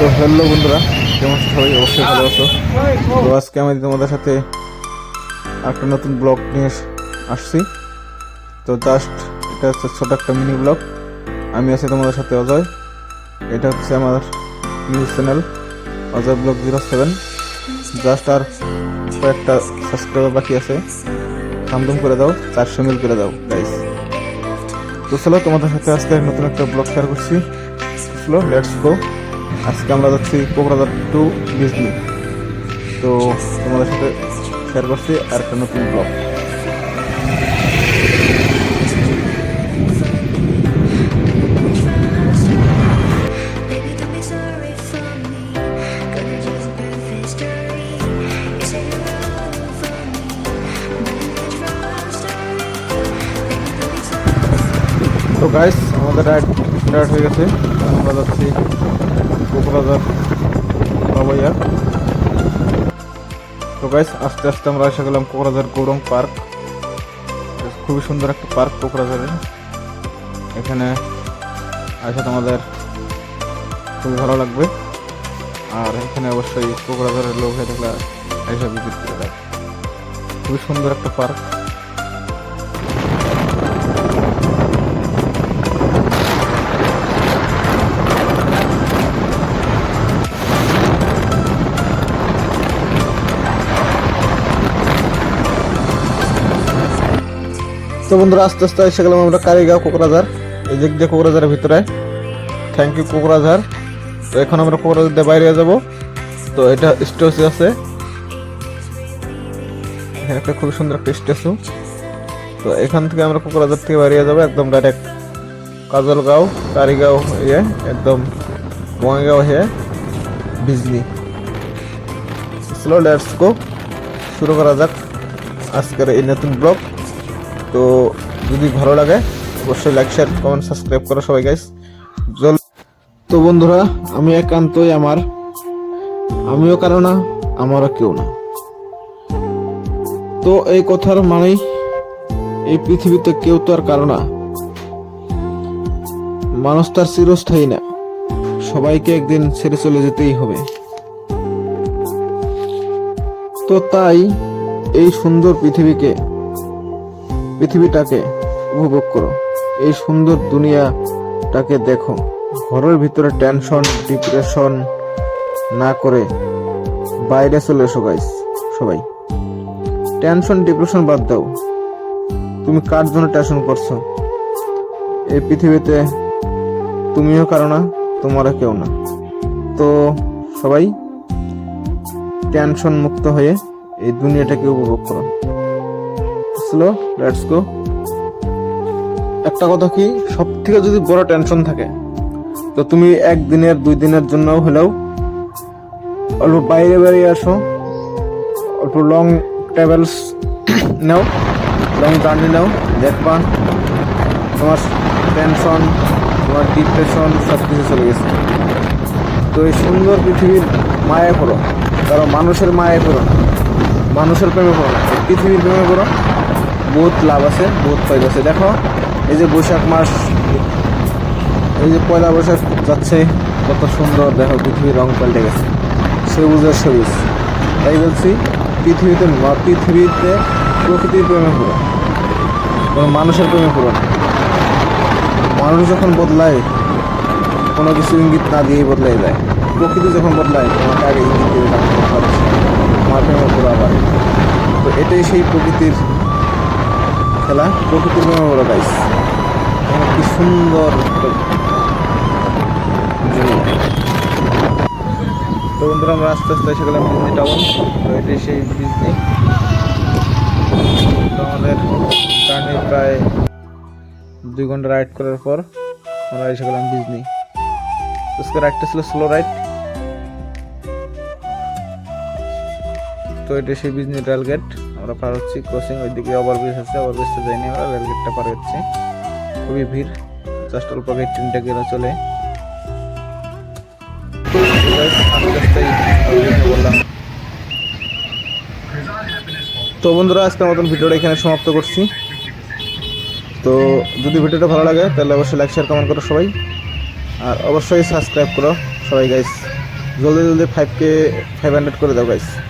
তো হ্যালো বন্ধুরা, কেমন আছো সবাই? অবশ্যই ভালো আছো। তো আজকে আমি তোমাদের সাথে একটা নতুন ব্লগ নিয়ে আসছি। তো জাস্ট এটা হচ্ছে ছোট একটা মিনি ব্লগ। আমি আছি তোমাদের সাথে অজয়। এটা হচ্ছে আমার news channel Ajay blog 07। Just আর কয়েকটা সাবস্ক্রাইবার বাকি আছে, থামদম করে দাও, 400 মিল করে দাও গাইস। তো চলো তোমাদের সাথে আজকে নতুন একটা ব্লগ শেয়ার করছি। চলো লেটস গো। আজকে আমরা যাচ্ছি কোকরাঝার টু ডিজনি। তো তোমাদের সাথে শেয়ার করছি আর একটা নতুন ব্লগ। তো গাইস, আমাদের রাইড স্টার্ট হয়ে গেছে। আমরা যাচ্ছি কোকরাঝার বাবাইয়া। তো গাইস, আস্তে আস্তে আমরা এসে গেলাম কোকরাঝার গৌরং পার্ক। খুবই সুন্দর একটা পার্ক কোকরাঝারের। এখানে আসে তোমাদের খুবই ভালো লাগবে। আর এখানে অবশ্যই কোকরাঝারের লোক হয়ে থাকলে এসে ভিজিট করে দেয়। খুবই সুন্দর একটা পার্ক। তো বন্ধুরা, আস্তে আস্তে এসে গেলাম আমরা কারিগাঁও কোকরাঝার। এই দিক দিয়ে কোকরাঝারের ভিতরে। Thank you Kokrajhar. তো এখন আমরা কোকরাঝার দিয়ে বাইরে যাব। তো এটা স্ট্যাচু আছে এখানে, একটা খুব সুন্দর একটা স্ট্যাচু। তো এখান থেকে আমরা কোকরাঝার থেকে বাইরে যাবো একদম ডাইরেক্ট কাজলগাঁও, কারিগাঁও হয়ে একদম বঙ্গাইগাঁও হয়ে ডিজনি। চলো লেটস গো, শুরু করা যাক আজকের এই নতুন ব্লগ। তো যদি ভালো লাগে অবশ্যই লাইক, শেয়ার, কমেন্ট, সাবস্ক্রাইব করো সবাই গাইস। তো বন্ধুরা, আমি একান্তই আমার, আমিও কারো না, আমারও কেউ না। তো এই কথার মানেই এই পৃথিবীতে কেউ তো আর কারো না। মানুষ তার চিরস্থায়ী না, সবাইকে একদিন ছেড়ে চলে যেতেই হবে। তো তাই এই সুন্দর পৃথিবীটাকে উপভোগ করো, এই সুন্দর দুনিয়াটাকে দেখো। ঘরের ভিতরে টেনশন ডিপ্রেশন না করে বাইরে চলে এসো গাইস। সবাই টেনশন ডিপ্রেশন বাদ দাও। তুমি কার জন্য টেনশন করছো? এই পৃথিবীতে তুমিও কারো না, তোমারও কেউ না। তো সবাই টেনশন মুক্ত হয়ে এই দুনিয়াটাকে উপভোগ করো। চলো লেটস গো। একটা কথা কি, সব থেকে যদি বড় টেনশন থাকে তো তুমি একদিনের 2 দিনের জন্য হলেও অল্প বাইরে বেরিয়ে আসো, অল্প লং ট্রাভেলস নাও, লং জার্নি নাও। দেখবা তোমার টেনশন, তোমার ডিপ্রেশন সব কিছু চলে গেছে। তো এই সুন্দর পৃথিবীর মায়ায় পড়ো, কারণ মানুষের মায়ায় পড়ো না, মানুষের প্রেমে পড়ো না, পৃথিবীর প্রেমে পড়ো। বহুত লাভ আছে, বহুত ফায়দা আছে। দেখো এই যে বৈশাখ মাস, এই যে পয়লা বৈশাখ যাচ্ছে, কত সুন্দর দেখো পৃথিবীর রং পাল্টে গেছে, সবুজের সবুজ। তাই বলছি পৃথিবীতে প্রকৃতির প্রেমে পড়ো, কোনো মানুষের প্রেমে পড়ো না। মানুষ যখন বদলায় কোনো কিছু ইঙ্গিত না দিয়েই বদলাই যায়। প্রকৃতি যখন বদলায় তোমাকে আগে ইঙ্গিত দিয়ে তোমার প্রেমে পড়ো আবার। তো এটাই সেই প্রকৃতির খেলা, প্রকৃতির প্রেমে পড়ো গাইস। কি সুন্দর। তো বন্ধুরা, আমরা আস্তে আস্তে এসে গেলাম ডিজনি টাউন। তো এটাই সেই ডিজনি। তো আমাদের জার্নি প্রায় 2 ঘন্টা রাইড করার পর আমরা এসে গেলাম ডিজনি। আজকে রাইডটা ছিল স্লো রাইড। তো এটা সেই ডিজনি রেল গেট। আমরা পার হচ্ছি ক্রসিং, ওইদিকে ওভারব্রিজ আছে, ওভারব্রিজটা যাইনি, আমরা রেল গেটটা পার হচ্ছি। খুবই ভিড়, জাস্ট অল্প আগে ট্রেনটা গেলে চলে। তো বন্ধুরা, আজকের মতন ভিডিওটা এখানে সমাপ্ত করছি। তো যদি ভিডিওটা ভালো লাগে তাহলে অবশ্যই লাইক, শেয়ার, কমেন্ট করো সবাই। আর অবশ্যই সাবস্ক্রাইব করো সবাই গাইস। জলদি জলদি 5K 500 করে দাও গাইস।